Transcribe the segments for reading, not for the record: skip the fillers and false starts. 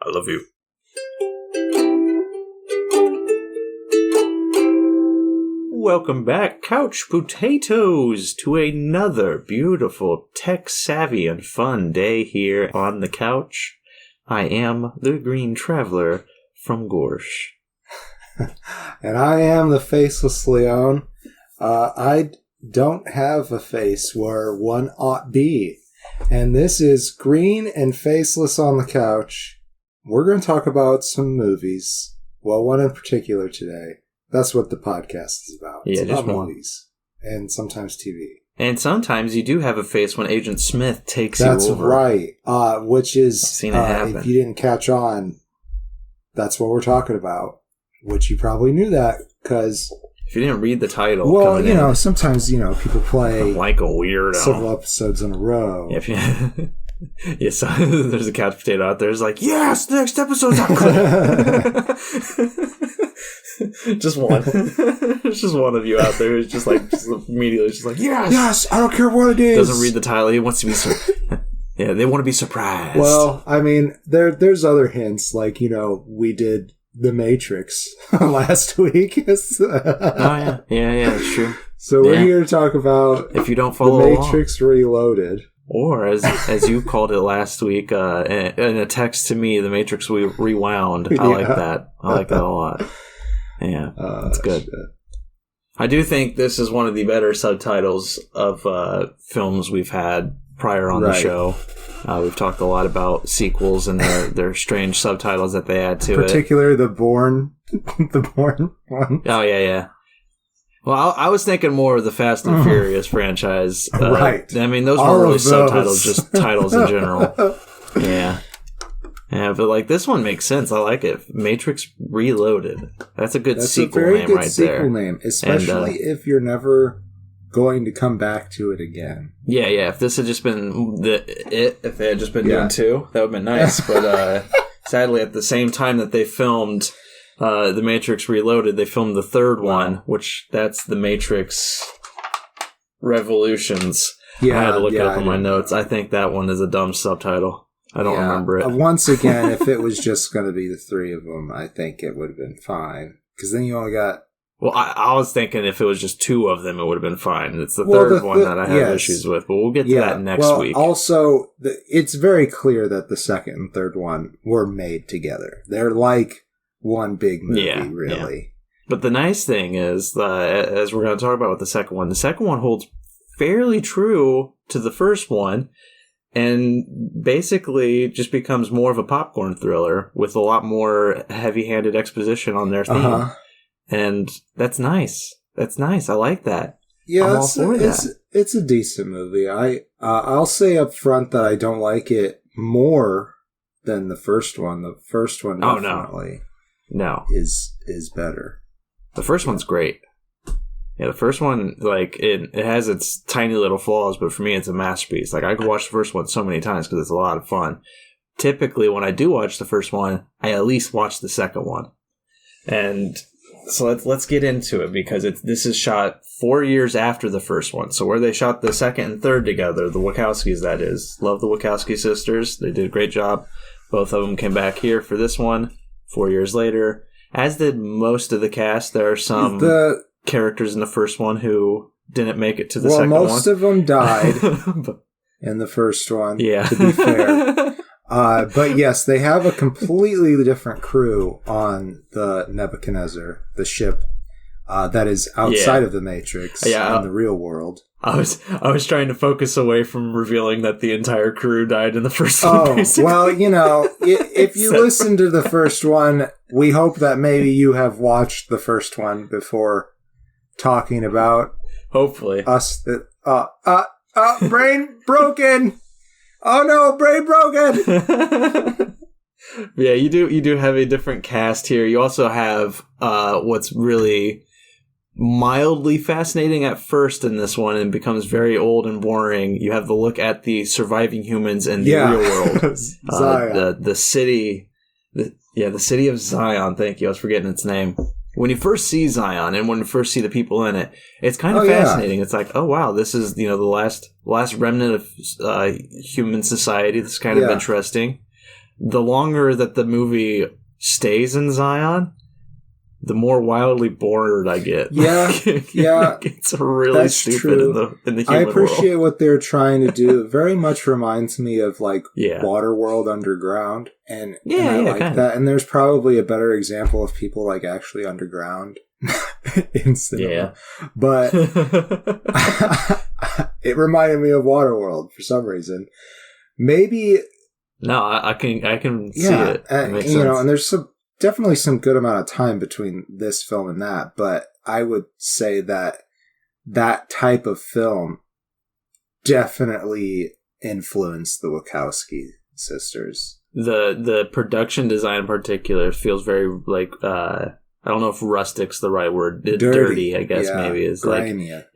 I love you. Welcome back, Couch Potatoes, to another beautiful, tech-savvy and fun day here on the couch. I am the Green Traveler from Gorsh. And I am the Faceless Leon. I don't have a face where one ought be. And this is Green and Faceless on the Couch. We're going to talk about some movies. Well, one in particular today. That's what the podcast is about. Yeah, it's just about one. movies. And sometimes TV. And sometimes you do have a face when Agent Smith takes That's you over. right. Which is, I've seen it happen. if you didn't catch on, that's what we're talking about. Which you probably knew that, because... If you didn't read the title... Well, sometimes, people play... I'm like a weirdo. Several episodes in a row. If you... Yes, there's a couch potato out there who's like, yes, the next episode's out. Just one. There's just one of you out there who's just immediately just like, yes, I don't care what it is. Doesn't read the title. He wants to be yeah, they want to be surprised. Well, I mean, there's other hints, like, we did The Matrix last week. Oh, yeah, it's true. So we're here to talk about if you don't follow The Matrix Reloaded. Or, as you called it last week, in a text to me, The Matrix Rewound. I like that. I like that a lot. Yeah, that's good. Shit. I do think this is one of the better subtitles of films we've had prior on the show. We've talked a lot about sequels and their strange subtitles that they add to Particularly the Bourne one. Oh, yeah. Well, I was thinking more of the Fast and Furious franchise. Right. I mean, those weren't really subtitles, just titles in general. Yeah. Yeah, but this one makes sense. I like it. Matrix Reloaded. That's a good sequel name right there. That's a very good sequel name, especially if you're never going to come back to it again. Yeah. If this had just been if they had just been doing two, that would have been nice. But sadly, at the same time that they filmed The Matrix Reloaded, they filmed the third one, which that's The Matrix Revolutions. Yeah, I had to look it up in my notes. I think that one is a dumb subtitle. I don't remember it. Once again, if it was just going to be the three of them, I think it would have been fine. Because then you only got... Well, I was thinking if it was just two of them, it would have been fine. It's the third one that I have issues with, but we'll get to that next week. Also, it's very clear that the second and third one were made together. They're like one big movie, really. Yeah. But the nice thing is, as we're going to talk about with the second one holds fairly true to the first one, and basically just becomes more of a popcorn thriller with a lot more heavy-handed exposition on their theme. And that's nice. That's nice. I like that. Yeah, it's a decent movie. I'll say up front that I don't like it more than the first one. The first one definitely is better. The first one's great. Yeah, the first one, it has its tiny little flaws, but for me, it's a masterpiece. I could watch the first one so many times because it's a lot of fun. Typically, when I do watch the first one, I at least watch the second one. And so let's get into it, because this is shot 4 years after the first one. So where they shot the second and third together, the Wachowskis, that is. Love the Wachowski sisters. They did a great job. Both of them came back here for this one 4 years later. As did most of the cast. There are some... characters in the first one who didn't make it to the second one. Well, most of them died in the first one, to be fair. But yes, they have a completely different crew on the Nebuchadnezzar, the ship that is outside of the Matrix in the real world. I was trying to focus away from revealing that the entire crew died in the first one. Basically. Well, if you listen to the first one, we hope that maybe you have watched the first one before talking about hopefully us. Brain broken. Oh no, brain broken. Yeah, you do have a different cast here. You also have what's really mildly fascinating at first in this one and becomes very old and boring. You have the look at the surviving humans in the real world. Zion. The city, the city of Zion. Thank you. I was forgetting its name. When you first see Zion and when you first see the people in it, it's kind of fascinating. It's like, oh wow, this is the last remnant of human society. This is kind of interesting. the longer that the movie stays in Zion, the more wildly bored I get. Yeah, yeah. It's really that's stupid true. in the human I appreciate world. what they're trying to do. It very much reminds me of like Yeah. Waterworld Underground, and Yeah, I yeah, like kinda. that. And there's probably a better example of people like actually underground in cinema. Yeah. But it reminded me of Waterworld for some reason. Maybe No, I can see yeah, it. It makes you sense. know, and there's definitely some good amount of time between this film and that, but I would say that that type of film definitely influenced the Wachowski sisters. The production design in particular feels very like I don't know if rustic's the right word. Dirty, I guess maybe is grimy, like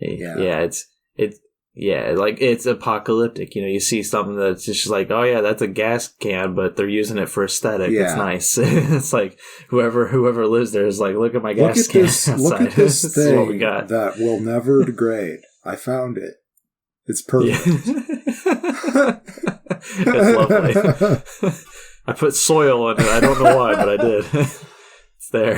yeah, like it's apocalyptic. You know, you see something that's just like, oh yeah, that's a gas can, but they're using it for aesthetic. Yeah. It's nice. It's like whoever lives there is like, look at my gas can outside. Look at this This is what we thing got. that will never degrade. I found it. It's perfect. Yeah. It's lovely. I put soil in it. I don't know why, but I did. It's there.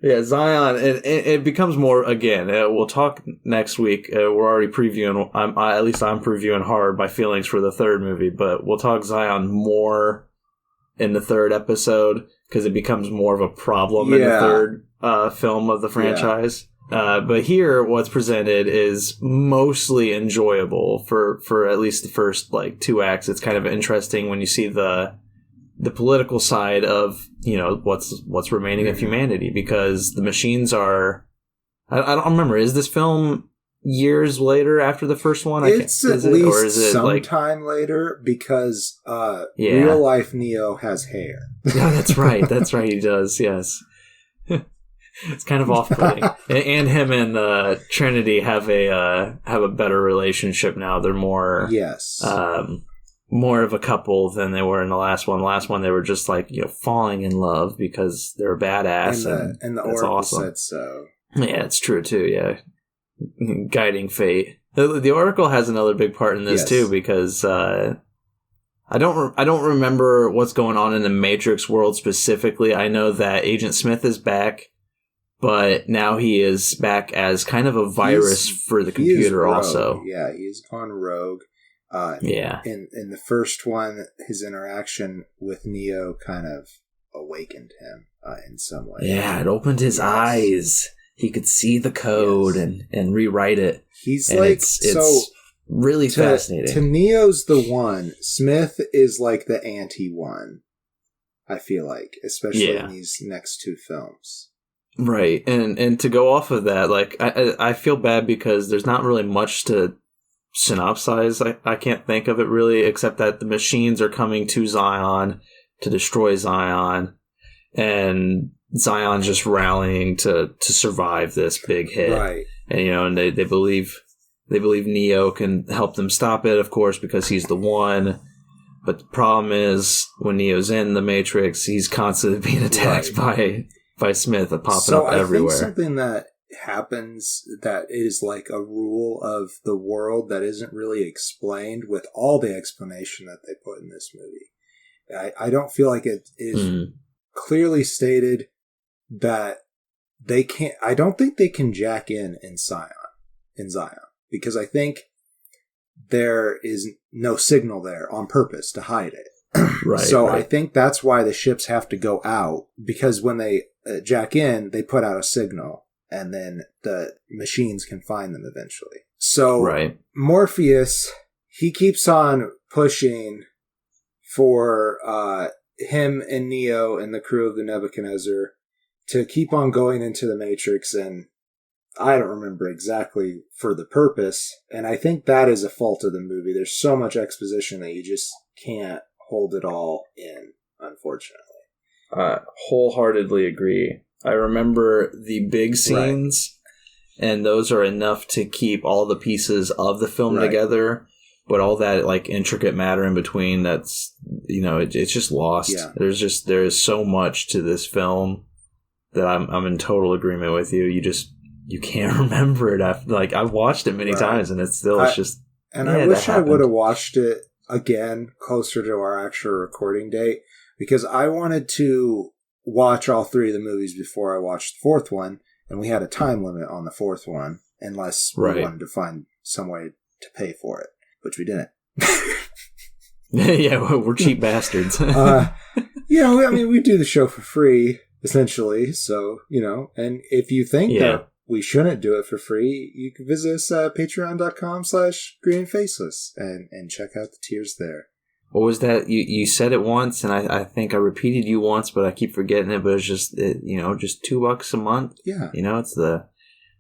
Yeah, Zion. It becomes more again. We'll talk next week. We're already previewing. At least I'm previewing hard my feelings for the third movie, but we'll talk Zion more in the third episode because it becomes more of a problem in the third film of the franchise. But here, what's presented is mostly enjoyable for at least the first like 2 acts. It's kind of interesting when you see the political side of, you know, what's remaining of humanity, because the machines are. I don't remember. Is this film years later after the first one? It's at least sometime later because real life Neo has hair. Yeah, that's right. That's right. He does. Yes. It's kind of off-putting, and him and Trinity have a better relationship now. They're more more of a couple than they were in the last one. The last one, they were just like, you know, falling in love because they're badass, and the Oracle awesome. Said so. Yeah, it's true too. Yeah, guiding fate. The Oracle has another big part in this too, because I don't remember what's going on in the Matrix world specifically. I know that Agent Smith is back. But now he is back as kind of a virus for the computer also. Yeah, he's gone rogue. Yeah. In the first one, his interaction with Neo kind of awakened him in some way. Yeah, it opened his eyes. He could see the code and rewrite it. He's and like, it's really fascinating. To Neo's the one. Smith is like the anti-one, I feel like, especially in these next 2 films. Right, and to go off of that, like I feel bad because there's not really much to synopsize. I can't think of it really, except that the machines are coming to Zion to destroy Zion, and Zion's just rallying to survive this big hit. Right, and you know, and they believe Neo can help them stop it, of course, because he's the one. But the problem is when Neo's in the Matrix, he's constantly being attacked by Smith, popping up everywhere. So I think something that happens that is like a rule of the world that isn't really explained with all the explanation that they put in this movie. I don't feel like it is clearly stated that they can't. I don't think they can jack in Zion, because I think there is no signal there on purpose to hide it. Right. I think that's why the ships have to go out, because when they jack in, they put out a signal, and then the machines can find them eventually. So Morpheus, he keeps on pushing for him and Neo and the crew of the Nebuchadnezzar to keep on going into the Matrix, and I don't remember exactly for the purpose, and I think that is a fault of the movie. There's so much exposition that you just can't hold it all in, unfortunately. Wholeheartedly agree. I remember the big scenes, and those are enough to keep all the pieces of the film together, but all that like intricate matter in between, that's, you know, it's just lost. Yeah. There is so much to this film that I'm in total agreement with you. You can't remember it after, like, I've watched it many times, and it's still I wish I would have watched it again closer to our actual recording date because I wanted to watch all 3 of the movies before I watched the 4th one, and we had a time limit on the 4th one unless we wanted to find some way to pay for it, which we didn't. Yeah, we're cheap bastards. We do the show for free, essentially. So, and if you think that we shouldn't do it for free, you can visit us at patreon.com/greenfaceless and check out the tiers there. What was that? You said it once, and I think I repeated you once, but I keep forgetting it. But it's just, just $2 a month. Yeah. It's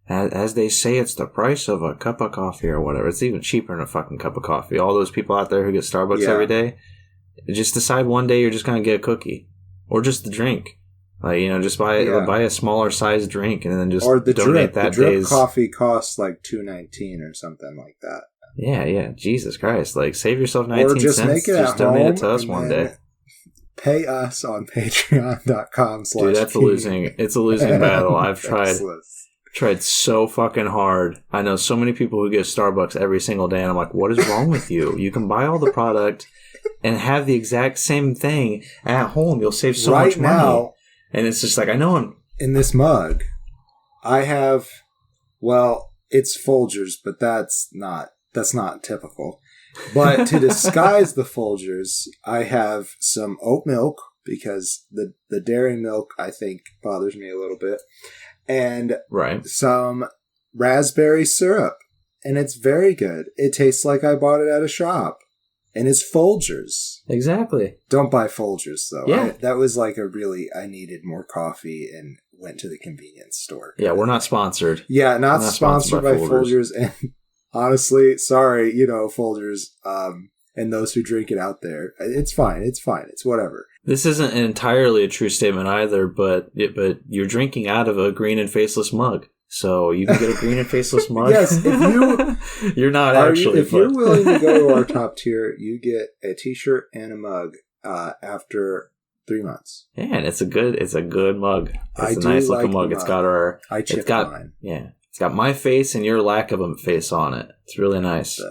as they say, it's the price of a cup of coffee or whatever. It's even cheaper than a fucking cup of coffee. All those people out there who get Starbucks every day, just decide one day you're just going to get a cookie or just the drink. Like, just buy a smaller size drink and then just donate that drip day's coffee costs like $2.19 or something like that. Yeah. Jesus Christ. Like, save yourself 19 or just cents. Make it just at donate home it to us one day. Pay us on patreon.com/. Dude, it's a losing battle. I've tried so fucking hard. I know so many people who get Starbucks every single day, and I'm like, what is wrong with you? You can buy all the product and have the exact same thing at home. You'll save so much money. Now, and it's just like, I know in this mug, I have, it's Folgers, but that's not typical. But to disguise the Folgers, I have some oat milk, because the dairy milk, I think, bothers me a little bit. And some raspberry syrup. And it's very good. It tastes like I bought it at a shop. And it's Folgers. Exactly. Don't buy Folgers, though. Yeah. That was like I needed more coffee and went to the convenience store. Yeah, we're not sponsored. Yeah, not sponsored by Folgers. And honestly, sorry, Folgers, and those who drink it out there. It's fine. It's whatever. This isn't entirely a true statement either, but you're drinking out of a green and faceless mug. So you can get a green and faceless mug. Yes, if you're not actually. If you're willing to go to our top tier, you get a t-shirt and a mug after 3 months. Yeah, and it's a good mug. It's a nice looking mug. It's got mine. Yeah, it's got my face and your lack of a face on it. It's really nice.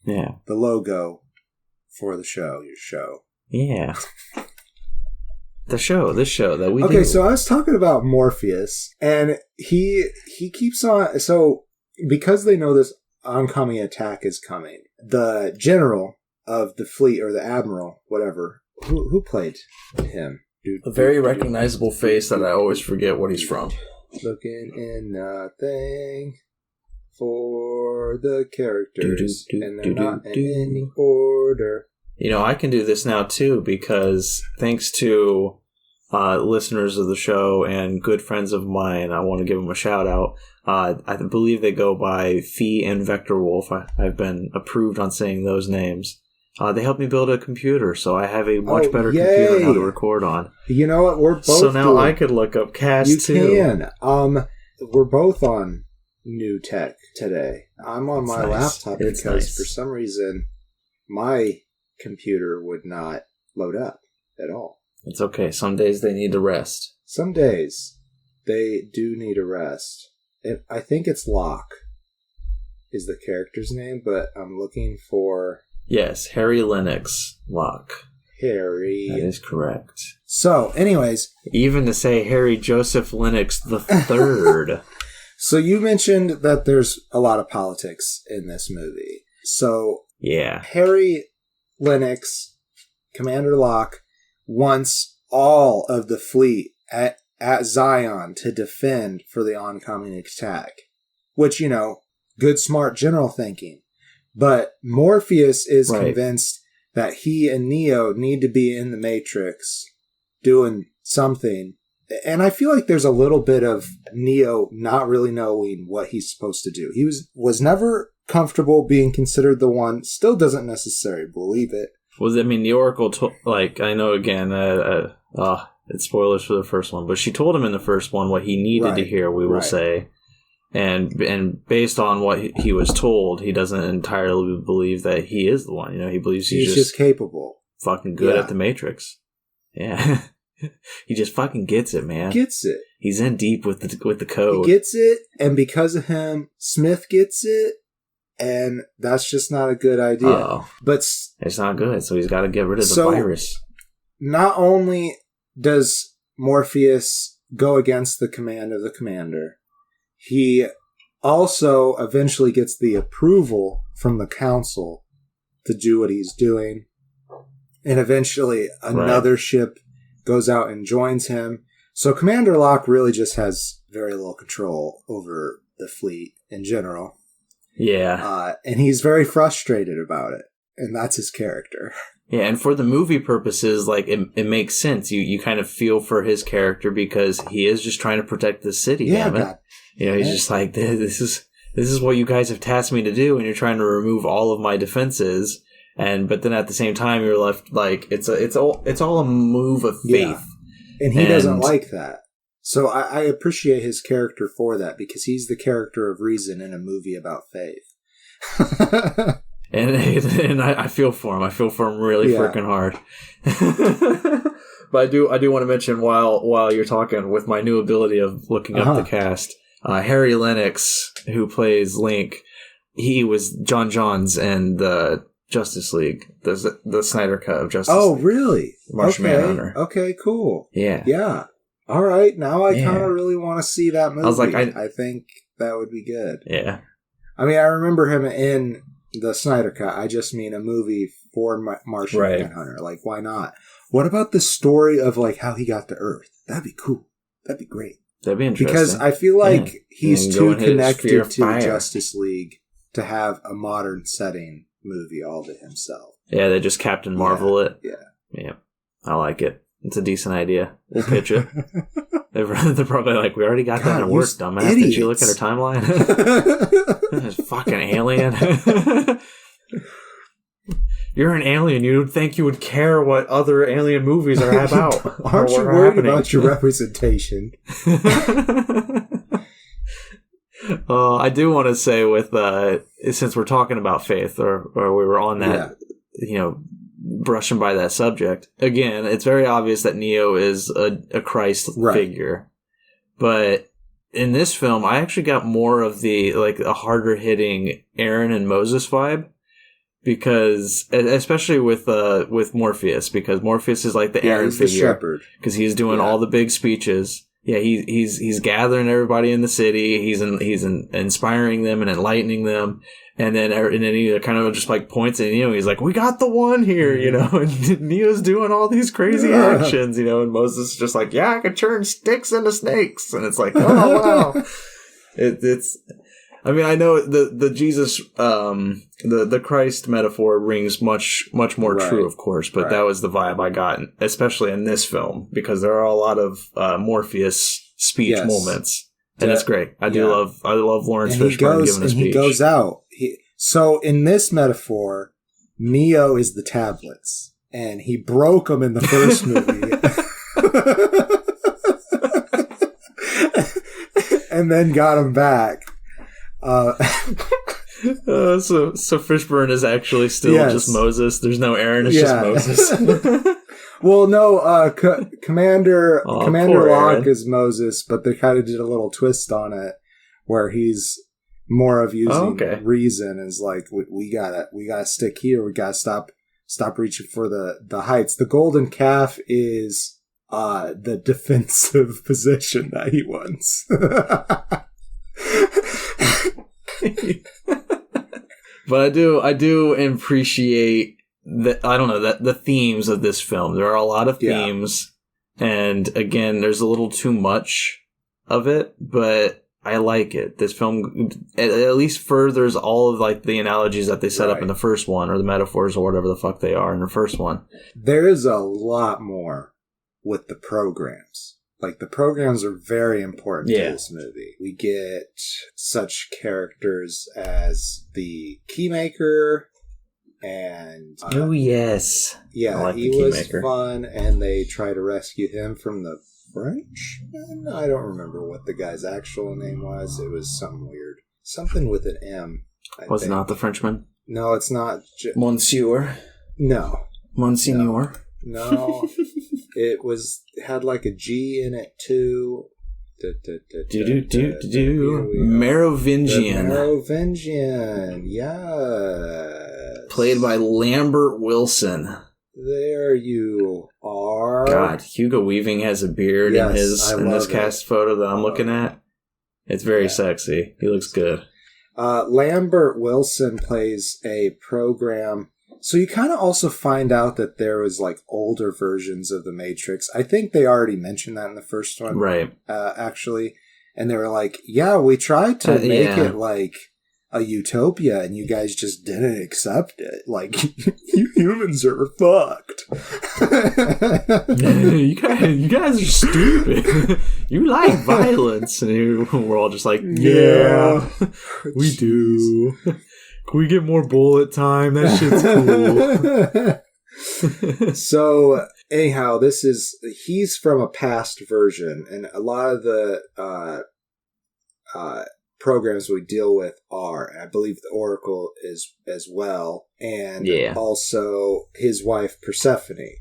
The logo for the show, your show. Yeah. This show that we do. Okay, so I was talking about Morpheus, and he keeps on. So because they know this oncoming attack is coming, the general of the fleet, or the admiral, whatever, who played him? A very recognizable face that I always forget what he's from. Looking in nothing for the characters, and they're not in any order. I can do this now too, because thanks to listeners of the show and good friends of mine, I want to give them a shout out. I believe they go by Fee and Vector Wolf. I've been approved on saying those names. They helped me build a computer, so I have a much better computer now to record on. You know what? We're both. So now I could look up Cast too. You can. We're both on new tech today. I'm on my laptop because for some reason my computer would not load up at all. It's okay. Some days they need to rest. Some days they do need a rest. I think it's Locke is the character's name, but I'm looking for... Yes, Harry Lennox Locke. Harry. That is correct. So, anyways... Even to say Harry Joseph Lennox the Third. So you mentioned that there's a lot of politics in this movie. So... Yeah. Harry Lennox, Commander Locke, wants all of the fleet at Zion to defend for the oncoming attack. Which, good, smart general thinking. But Morpheus is convinced that he and Neo need to be in the Matrix doing something. And I feel like there's a little bit of Neo not really knowing what he's supposed to do. He was never comfortable being considered the one, still doesn't necessarily believe it. The Oracle, I know again, it's spoilers for the first one, but she told him in the first one what he needed to hear, we will say. And based on what he was told, he doesn't entirely believe that he is the one. He believes he's just capable. Fucking good at the Matrix. Yeah. He just fucking gets it, man. Gets it. He's in deep with the code. He gets it, and because of him, Smith gets it, and that's just not a good idea. Oh, but it's not good, so he's got to get rid of the virus. Not only does Morpheus go against the command of the commander, he also eventually gets the approval from the council to do what he's doing. And eventually another ship goes out and joins him. So Commander Locke really just has very little control over the fleet in general. Yeah. And he's very frustrated about it. And that's his character. Yeah, and for the movie purposes, like, it makes sense. You kind of feel for his character because he is just trying to protect the city, damn it. God. You know, he's just like, this is what you guys have tasked me to do, and you're trying to remove all of my defenses. But then at the same time, you're left like it's all a move of faith. Yeah. And he doesn't like that. So I appreciate his character for that, because he's the character of reason in a movie about faith. and I feel for him. I feel for him really freaking hard. But I do want to mention while you're talking, with my new ability of looking up the cast, Harry Lennox, who plays Link, he was John Johns and the Justice League, the Snyder cut of Justice League. Oh, really? Martian Manhunter. Okay, cool. Yeah. Yeah. All right. Now I kind of really want to see that movie. I was like, I think that would be good. Yeah. I mean, I remember him in the Snyder cut. I just mean a movie for Martian Manhunter. Like, why not? What about the story of, like, how he got to Earth? That'd be cool. That'd be great. That'd be interesting. Because I feel like he's too connected to Justice League to have a modern setting movie all to himself. Yeah, they just Captain Marvel it. Yeah. I like it. It's a decent idea. We'll pitch it. They're probably like, we already got that in work, dumbass. Idiots. Did you look at our timeline? This fucking alien. You're an alien. You would think you would care what other alien movies are about. Aren't you worried about your representation? I do want to say, with since we're talking about faith, or we were on that, brushing by that subject again, it's very obvious that Neo is a Christ figure, but in this film, I actually got more of a harder hitting Aaron and Moses vibe, because especially with Morpheus, because Morpheus is like the Aaron figure, because he's doing all the big speeches. Yeah, he's gathering everybody in the city. He's inspiring them and enlightening them, and then he kind of just like points at Neo. He's like, "We got the one here," And Neo's doing all these crazy actions, and Moses is just like, "Yeah, I can turn sticks into snakes," and it's like, "Oh wow!" It's. I mean, I know the Jesus, the Christ metaphor rings much more true, of course, but that was the vibe I got, especially in this film, because there are a lot of Morpheus speech moments, and it's great. I love Lawrence Fishburne giving a speech. And he goes out. So in this metaphor, Neo is the tablets, and he broke them in the first movie. And then got them back. So Fishburne is actually still just Moses. There's no Aaron. It's just Moses. Well, no. Commander Locke is Moses, but they kind of did a little twist on it, where he's more of using reason. Is like, we gotta stick here. We gotta stop reaching for the heights. The golden calf is the defensive position that he wants. But I do appreciate the themes of this film. There are a lot of themes, and again, there's a little too much of it, but I like it. This film at least furthers all of like the analogies that they set up in the first one, or the metaphors, or whatever the fuck they are in the first one. There is a lot more with the programs. Like, the programs are very important to this movie. We get such characters as the Keymaker, and... oh, yes. Yeah, like he was fun, and they try to rescue him from the Frenchmen? I don't remember what the guy's actual name was. It was something weird. Something with an M, I think. It not the Frenchman? No, it's not. Monsieur? No. Monsignor? No. It had like a G in it too. Merovingian. Merovingian, yes. Played by Lambert Wilson. There you are. God, Hugo Weaving has a beard in this cast photo that I'm looking at. It's very sexy. He looks good. Lambert Wilson plays a program. So you kind of also find out that there was like older versions of the Matrix. I think they already mentioned that in the first one, right? Actually, and they were like, "Yeah, we tried to make it like a utopia, and you guys just didn't accept it. Like, you humans are fucked. you guys are stupid. You like violence." And we're all just like, yeah, we do. Can we get more bullet time? That shit's cool. So, anyhow, he's from a past version, and a lot of the programs we deal with are, I believe the Oracle is as well, and also his wife Persephone,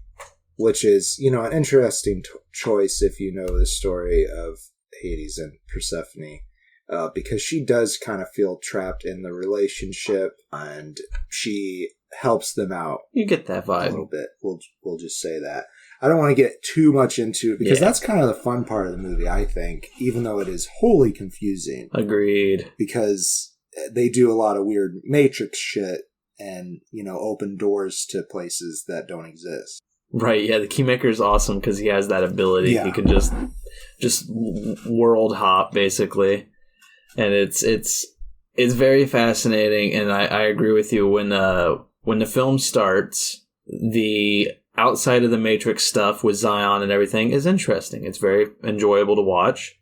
which is, an interesting choice if you know the story of Hades and Persephone. Because she does kind of feel trapped in the relationship, and she helps them out. You get that vibe a little bit. We'll just say that. I don't want to get too much into it because that's kind of the fun part of the movie, I think, even though it is wholly confusing. Agreed. Because they do a lot of weird Matrix shit and, open doors to places that don't exist. Right, yeah, the Keymaker is awesome because he has that ability. Yeah. He can just world hop, basically. And it's very fascinating, and I agree with you. When the film starts, the outside of the Matrix stuff with Zion and everything is interesting. It's very enjoyable to watch,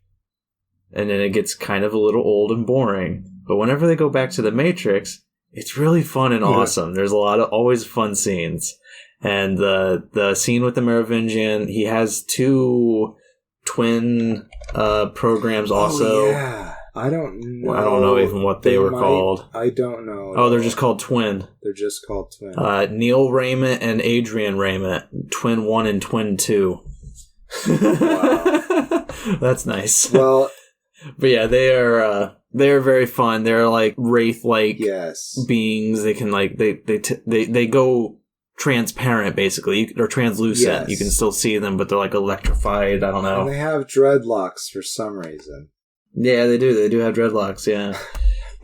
and then it gets kind of a little old and boring. But whenever they go back to the Matrix, it's really fun and awesome. There's a lot of always fun scenes, and the scene with the Merovingian, he has two twin programs also. Oh, yeah. I don't know. I don't know even what they were called. I don't know. Oh, they're just called Twin. They're just called Twin. Neil Raymond and Adrian Raymond. Twin 1 and Twin 2. Wow. That's nice. Well, but yeah, they're very fun. They're like wraith-like beings. They can they go transparent, basically, or translucent. Yes. You can still see them, but they're like electrified. I don't know. And they have dreadlocks for some reason. Yeah, they do. They do have dreadlocks, yeah.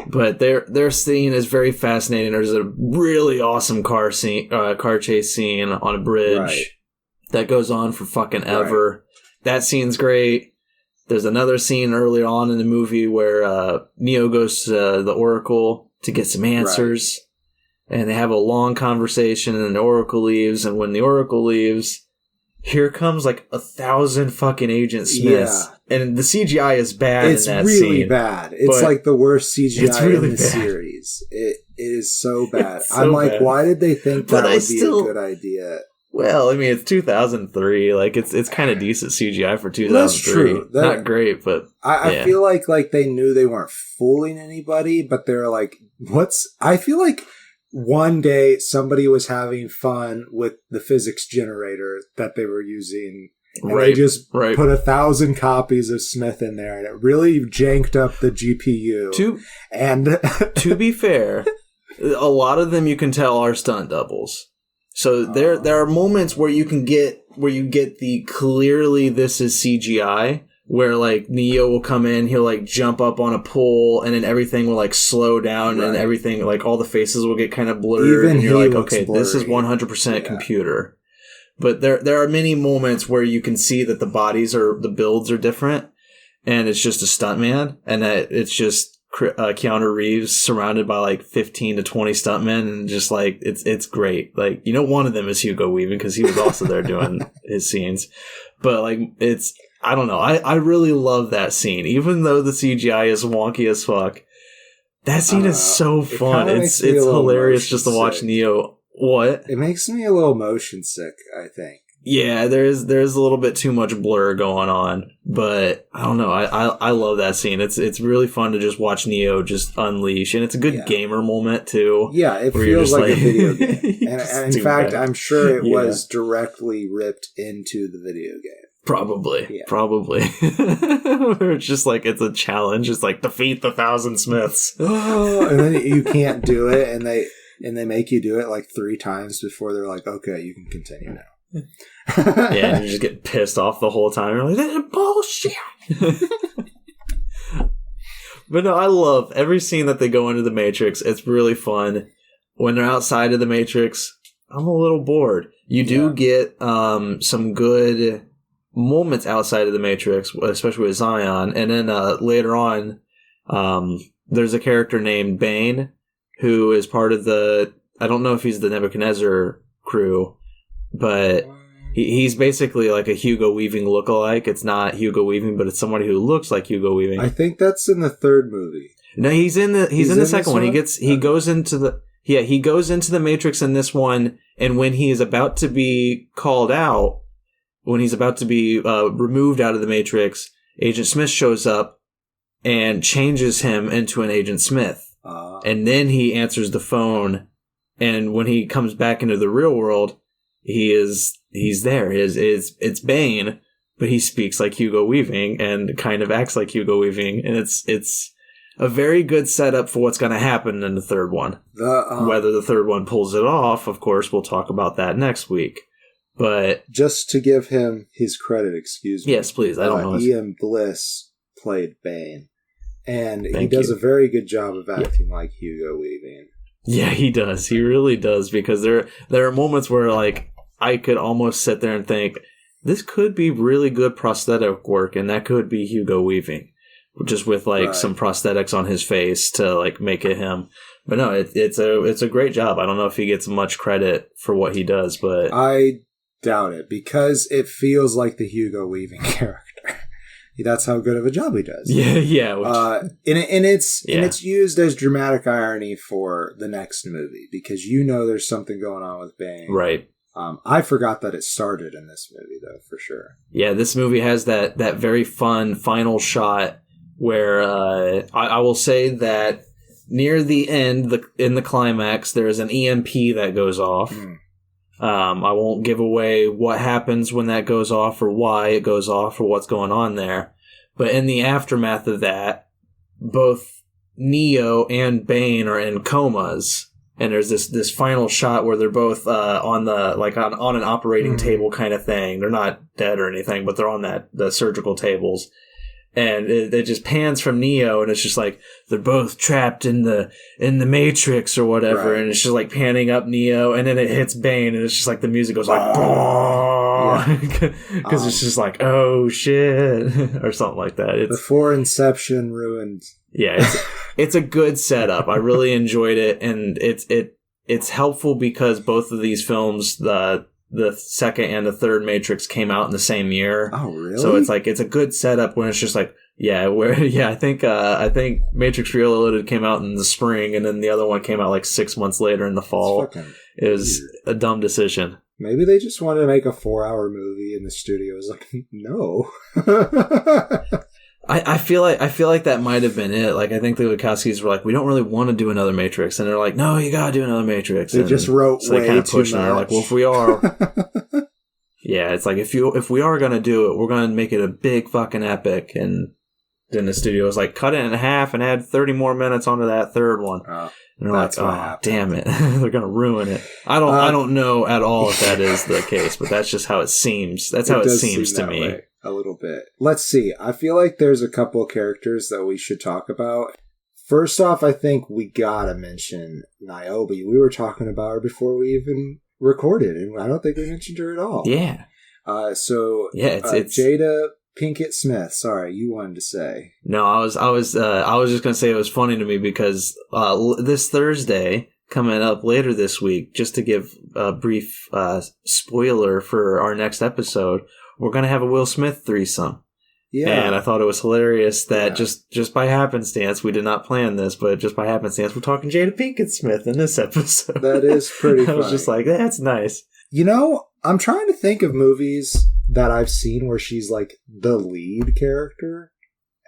But their scene is very fascinating. There's a really awesome car chase scene on a bridge that goes on for fucking ever. Right. That scene's great. There's another scene earlier on in the movie where Neo goes to the Oracle to get some answers. Right. And they have a long conversation, and the Oracle leaves. And when the Oracle leaves, here comes like 1,000 fucking Agent Smiths. Yeah. And the CGI is bad in that scene. It's really bad. It's like the worst CGI in the series. It is so bad. So I'm like, why did they think that would be a good idea? Well, I mean, it's 2003. Like, it's kind of decent CGI for 2003. That's true. Not great, but I feel like they knew they weren't fooling anybody, but they're like, I feel like one day somebody was having fun with the physics generator that they were using. And they just put 1,000 copies of Smith in there, and it really janked up the GPU. To be fair, a lot of them you can tell are stunt doubles. So there are moments where you get the clearly this is CGI, where like Neo will come in, he'll like jump up on a pole, and then everything will like slow down, and everything, like all the faces will get kind of blurred, and you're like, okay, blurry. This is 100% computer. But there are many moments where you can see that the builds are different, and it's just a stuntman, and that it's just Keanu Reeves surrounded by like 15 to 20 stuntmen, and just like it's great. Like, one of them is Hugo Weaving because he was also there doing his scenes, but like I don't know. I really love that scene, even though the CGI is wonky as fuck. That scene is so fun. It's hilarious just to watch Neo. What? It makes me a little motion sick, I think. Yeah, there's a little bit too much blur going on, but I don't know. I love that scene. It's really fun to just watch Neo just unleash, and it's a good gamer moment too. Yeah, it feels like a video game, and in fact, I'm sure it was directly ripped into the video game. Probably. Yeah. Probably. It's just like, it's a challenge. It's like, defeat the 1,000 Smiths. And then you can't do it, and they make you do it like 3 times before they're like, okay, you can continue now. Yeah, and you just get pissed off the whole time. You're like, this is bullshit. But no, I love every scene that they go into the Matrix. It's really fun. When they're outside of the Matrix, I'm a little bored. You do get some good moments outside of the Matrix, especially with Zion. And then later on, there's a character named Bane, who is part of I don't know if he's the Nebuchadnezzar crew, but he's basically like a Hugo Weaving lookalike. It's not Hugo Weaving, but it's somebody who looks like Hugo Weaving. I think that's in the 3rd movie. No, he's in the second one. He goes into the Matrix in this one, and when he is about to be called out, when he's about to be removed out of the Matrix, Agent Smith shows up and changes him into an Agent Smith. And then he answers the phone, and when he comes back into the real world, he's there. It's Bane, but he speaks like Hugo Weaving and kind of acts like Hugo Weaving, and it's a very good setup for what's going to happen in the 3rd one. Whether the 3rd one pulls it off, of course, we'll talk about that next week. But just to give him his credit, excuse me. Yes, please. I don't know. Ian Bliss played Bane, and he does a very good job of acting like Hugo Weaving. Yeah, he does. He really does, because there are moments where like I could almost sit there and think this could be really good prosthetic work, and that could be Hugo Weaving, just with like some prosthetics on his face to like make it him. But no, it's a great job. I don't know if he gets much credit for what he does, but I doubt it, because it feels like the Hugo Weaving character. That's how good of a job he does. Yeah. And it's used as dramatic irony for the next movie, because there's something going on with Bane. Right. I forgot that it started in this movie, though, for sure. Yeah, this movie has that very fun final shot where I will say that near the end, in the climax, there's an EMP that goes off. I won't give away what happens when that goes off, or why it goes off, or what's going on there. But in the aftermath of that, both Neo and Bane are in comas, and there's this final shot where they're both on an operating table kind of thing. They're not dead or anything, but they're on the surgical tables. And it just pans from Neo, and it's just like they're both trapped in the Matrix or whatever, and it's just like panning up Neo, and then it hits Bane, and it's just like the music goes like, because it's just like, oh shit, or something like that. Before Inception ruined. Yeah, it's a good setup. I really enjoyed it, and it's helpful because both of these films, the 2nd and the 3rd Matrix, came out in the same year. Oh, really? So it's like, it's a good setup when it's just like, I think Matrix Reloaded came out in the spring, and then the other one came out like 6 months later in the fall. It was a dumb decision. Maybe they just wanted to make a 4-hour movie, and the studio was like, no. I feel like that might have been it. Like, I think the Wachowskis were like, we don't really want to do another Matrix, and they're like, no, you gotta do another Matrix. They just wrote so way too much. They're like, well, if we are, yeah, it's like if we are gonna do it, we're gonna make it a big fucking epic. And then the studio was like, cut it in half and add 30 more minutes onto that 3rd one. And they're like, oh, damn it, they're gonna ruin it. I don't know at all if that is the case, but that's just how it seems. That's how it seems to me. Way. A little bit. Let's see. I feel like there's a couple of characters that we should talk about. First off, I think we gotta mention Niobe. We were talking about her before we even recorded, and I don't think we mentioned her at all. Yeah. It's Jada Pinkett Smith. Sorry, you wanted to say. No, I was just gonna say it was funny to me because this Thursday, coming up later this week, just to give a brief spoiler for our next episode, we're going to have a Will Smith threesome. Yeah. And I thought it was hilarious that just by happenstance, we did not plan this, but just by happenstance, we're talking Jada Pinkett Smith in this episode. That is pretty funny. I was just like, that's nice. I'm trying to think of movies that I've seen where she's like the lead character,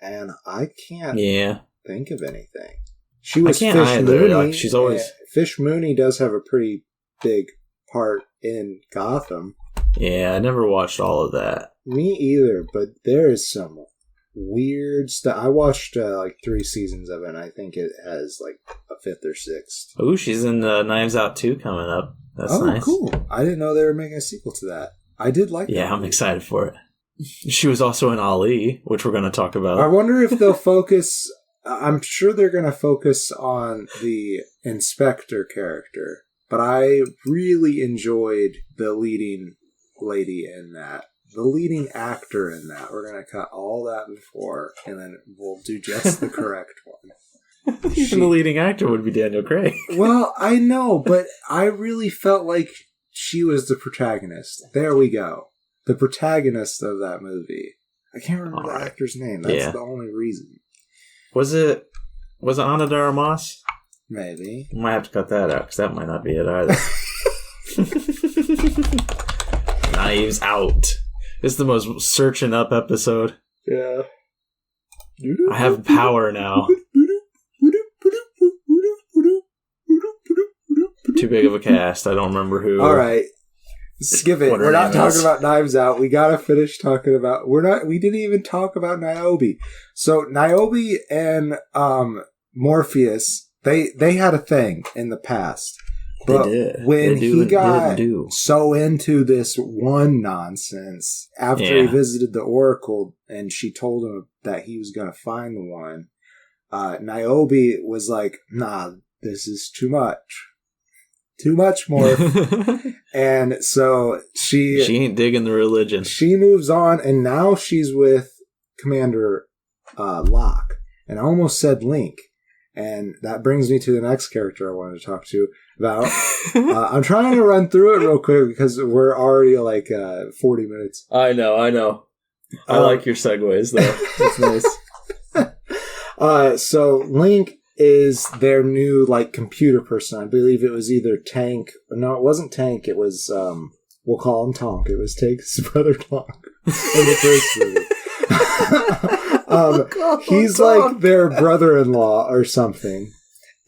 and I can't think of anything. She was Fish Mooney. Like, she's always... Fish Mooney does have a pretty big part in Gotham. Yeah, I never watched all of that. Me either, but there is some weird stuff. I watched like 3 seasons of it, and I think it has like a 5th or 6th. Oh, she's in Knives Out 2 coming up. That's nice. Cool. I didn't know they were making a sequel to that. I did like that. Yeah, I'm excited for it. She was also in Ali, which we're going to talk about. I wonder if they'll focus... I'm sure they're going to focus on the inspector character, but I really enjoyed the leading lady in that. The leading actor in that. We're going to cut all that before, and then we'll do just the correct one. Even the leading actor would be Daniel Craig. Well, I know, but I really felt like she was the protagonist. There we go. The protagonist of that movie. I can't remember the actor's name. That's the only reason. Was it Ana de Armas? Maybe. We might have to cut that out, because that might not be it either. Knives Out. It's the most searching up episode. Yeah. I have power now. Too big of a cast. I don't remember who. All right. Skip it. We're not talking about Knives Out. We gotta finish talking about... We didn't even talk about Niobe. So Niobe and Morpheus, they had a thing in the past. But they did. When he got so into this one nonsense, after he visited the Oracle and she told him that he was going to find the one, Niobe was like, nah, this is too much. Too much more. And so she ain't digging the religion. She moves on, and now she's with Commander Locke. And I almost said Link. And that brings me to the next character I wanted to talk to about. I'm trying to run through it real quick because we're already like 40 minutes. I know. I like your segues, though. It's nice. So Link is their new like computer person. I believe it was either Tank. No, it wasn't Tank. It was we'll call him Tonk. It was Tank's brother Tonk in the first movie. He's like their brother-in-law or something,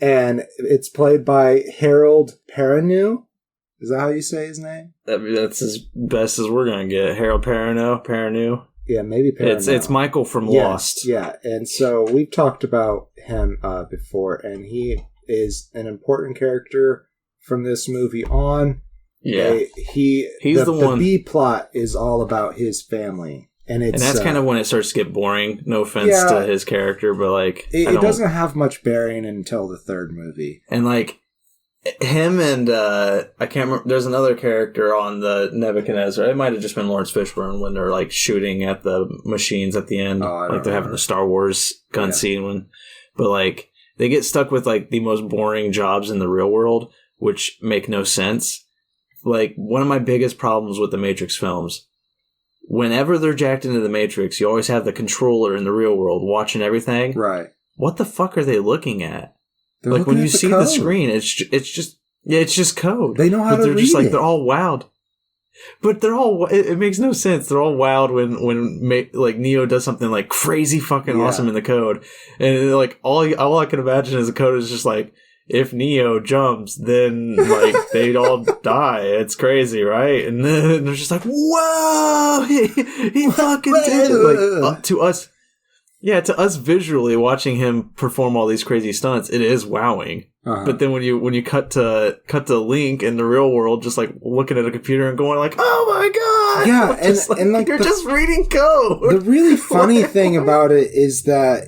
and it's played by Harold Perrineau. Is that how you say his name? That's as best as we're gonna get. Harold Perrineau. Yeah, maybe Perrineau. It's Michael from Lost. Yeah, and so we've talked about him before, and he is an important character from this movie on. Yeah, he's the one. The B plot is all about his family. And that's kind of when it starts to get boring. No offense to his character, but like it doesn't have much bearing until the third movie. And like him and I can't remember. There's another character on the Nebuchadnezzar. It might have just been Lawrence Fishburne when they're like shooting at the machines at the end, like they're having the Star Wars gun scene. But like they get stuck with like the most boring jobs in the real world, which make no sense. Like one of my biggest problems with the Matrix films. Whenever they're jacked into the Matrix, you always have the controller in the real world watching everything. Right. What the fuck are they looking at? They're like when you see the screen, it's just code. They know how to read it. They're just like, they're all wowed. But they're all, it makes no sense. They're all wowed when like Neo does something like crazy fucking awesome in the code. And like all I can imagine is the code is just like, if Neo jumps, then like they'd all die. It's crazy, right? And then they're just like, "Whoa, he fucking did it!" Like to us visually watching him perform all these crazy stunts, it is wowing. Uh-huh. But then when you cut to Link in the real world, just like looking at a computer and going like, "Oh my god!" Yeah, and like you're just reading code. The really funny thing about it is that.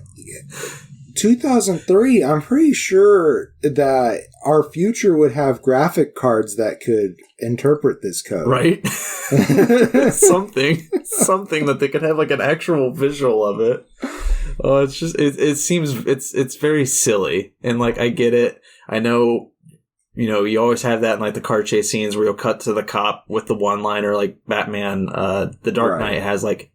2003, I'm pretty sure that our future would have graphic cards that could interpret this code. Right? something that they could have like an actual visual of it. Oh, it's just, it seems, it's very silly. And like, I get it. I know, you always have that in like the car chase scenes where you'll cut to the cop with the one-liner, like Batman, The Dark Knight has like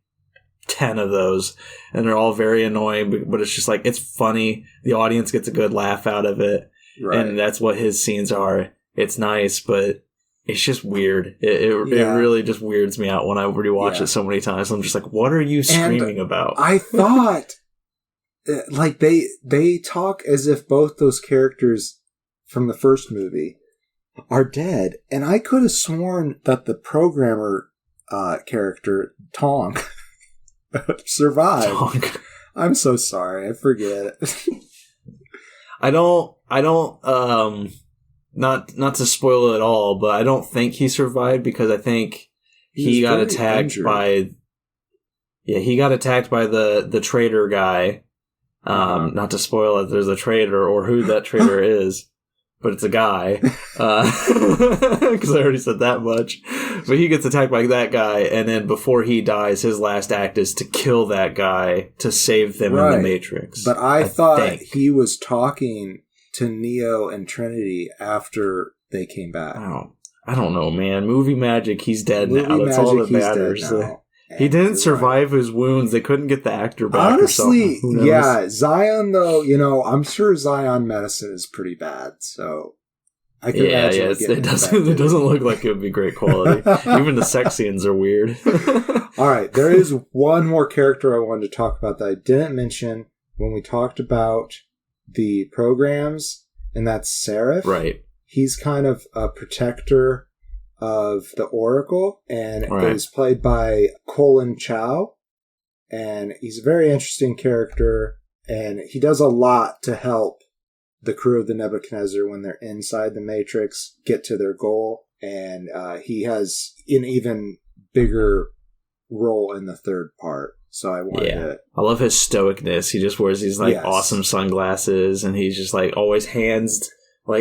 10 of those, and they're all very annoying, but it's just like, it's funny. The audience gets a good laugh out of it. Right. And that's what his scenes are. It's nice, but it's just weird. It really just weirds me out when I rewatch it so many times. I'm just like, what are you screaming about? I thought, like, they talk as if both those characters from the first movie are dead, and I could have sworn that the programmer character, Tonk, survived. Tonk. I'm so sorry. I forget. I don't, not to spoil it at all, but I don't think he survived because I think he got attacked by the traitor guy. Not to spoil it, there's a traitor or who that traitor is, but it's a guy. Because I already said that much. But he gets attacked by that guy, and then before he dies, his last act is to kill that guy to save them in the Matrix. But I thought he was talking to Neo and Trinity after they came back. I don't know, man. Movie magic, he's dead now. That's all that matters. He didn't survive his wounds. They couldn't get the actor back. Honestly, yeah. Zion, though, I'm sure Zion medicine is pretty bad. So I can imagine it doesn't look like it would be great quality. Even the sex scenes are weird. All right, there is one more character I wanted to talk about that I didn't mention when we talked about the programs, and that's Seraph. Right. He's kind of a protector of the Oracle, and is played by Colin Chow, and he's a very interesting character, and he does a lot to help the crew of the Nebuchadnezzar when they're inside the Matrix get to their goal, and he has an even bigger role in the third part. So I wanted to... I love his stoicness. He just wears these awesome sunglasses, and he's just always hands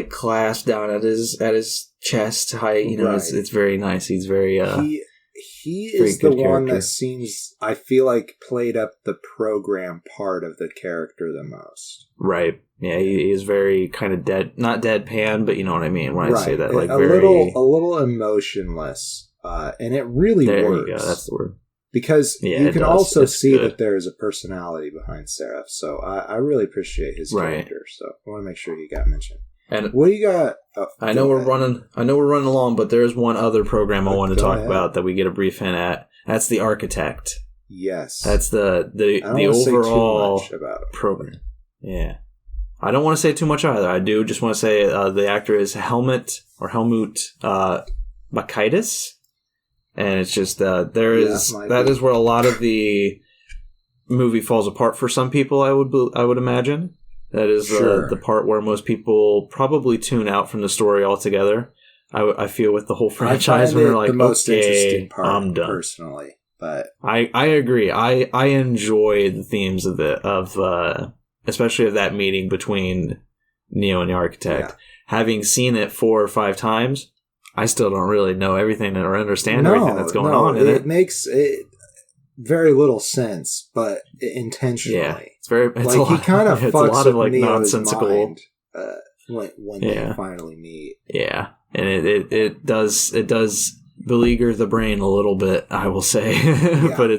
clasped down at his chest height. It's very nice. He's very he is the one that seems, I feel like, played up the program part of the character the most. Right. Yeah, he is very kind of not deadpan, but you know what I mean when I say that. A little emotionless, and it really works. There you go. That's the word. Because you can also see that there is a personality behind Seraph. So I really appreciate his character. So I want to make sure he got mentioned. And what do you got? I know we're running along, but there's one other program I wanted to talk about that we get a brief hint at. That's the Architect. Yes, that's the overall program. Yeah, I don't want to say too much either. I do just want to say the actor is Helmut Bakaitis, and it's just that is where a lot of the movie falls apart for some people. I would imagine. That is the part where most people probably tune out from the story altogether. I feel with the whole franchise when they're like, the most interesting part, I'm done. Personally, but I agree. I enjoy the themes of especially of that meeting between Neo and the Architect. Yeah. Having seen it 4 or 5 times, I still don't really know everything or understand everything that's going on in it. It makes it very little sense, but intentionally. Yeah, he kind of fucks with Neo's mind when they finally meet. Yeah, and it does beleaguer the brain a little bit, I will say. But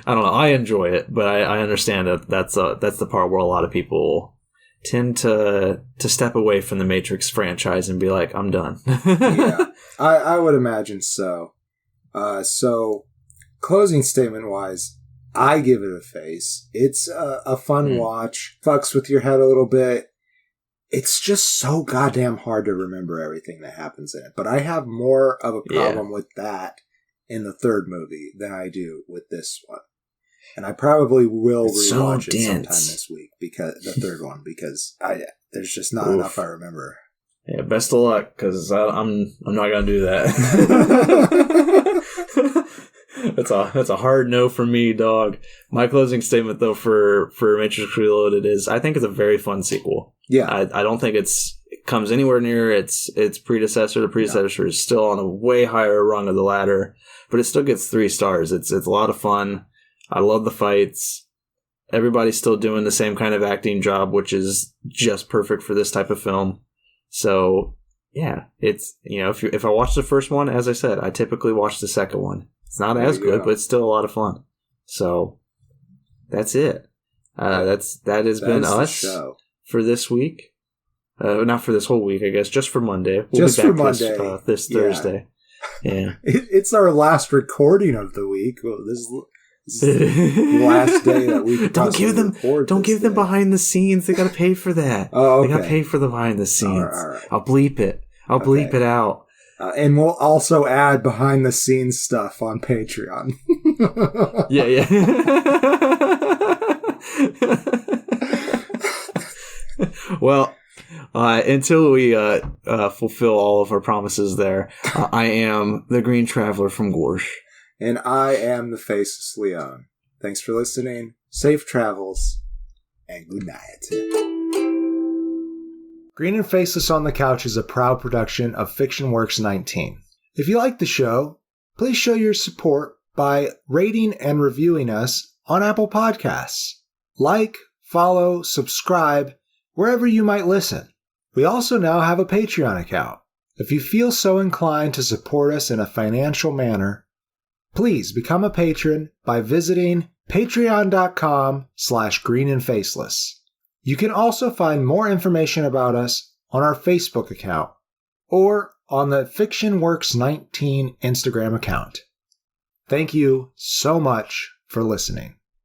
I don't know. I enjoy it, but I understand that's the part where a lot of people tend to step away from the Matrix franchise and be like, I'm done. Yeah, I would imagine so. So. Closing statement wise, I give it a face. It's a fun watch. Fucks with your head a little bit. It's just so goddamn hard to remember everything that happens in it. But I have more of a problem with that in the third movie than I do with this one. And I probably will rewatch it sometime this week, because the third one, because there's just not enough I remember. Yeah, best of luck, because I'm not gonna do that. That's a hard no for me, dog. My closing statement, though, for Matrix Reloaded is I think it's a very fun sequel. Yeah, I don't think it comes anywhere near its predecessor. The predecessor is still on a way higher rung of the ladder, but it still gets 3 stars. It's a lot of fun. I love the fights. Everybody's still doing the same kind of acting job, which is just perfect for this type of film. So yeah, it's if I watch the first one, as I said, I typically watch the second one. It's not as good, but it's still a lot of fun. So that's it. That has been us for this week. Not for this whole week, I guess. Just for Monday. We'll just be back for this Thursday. Yeah, it's our last recording of the week. Well, this is the last day that we could don't give them behind the scenes. They got to pay for that. Oh, okay. They got to pay for the behind the scenes. All right. I'll bleep it. I'll bleep it out. And we'll also add behind the scenes stuff on Patreon. Yeah. Well, until we fulfill all of our promises there, I am the Green Traveler from Gorsh. And I am the Faceless Leon. Thanks for listening. Safe travels. And good night. Green and Faceless on the Couch is a proud production of FictionWorks 19. If you like the show, please show your support by rating and reviewing us on Apple Podcasts. Like, follow, subscribe, wherever you might listen. We also now have a Patreon account. If you feel so inclined to support us in a financial manner, please become a patron by visiting patreon.com/greenandfaceless. You can also find more information about us on our Facebook account or on the FictionWorks 19 Instagram account. Thank you so much for listening.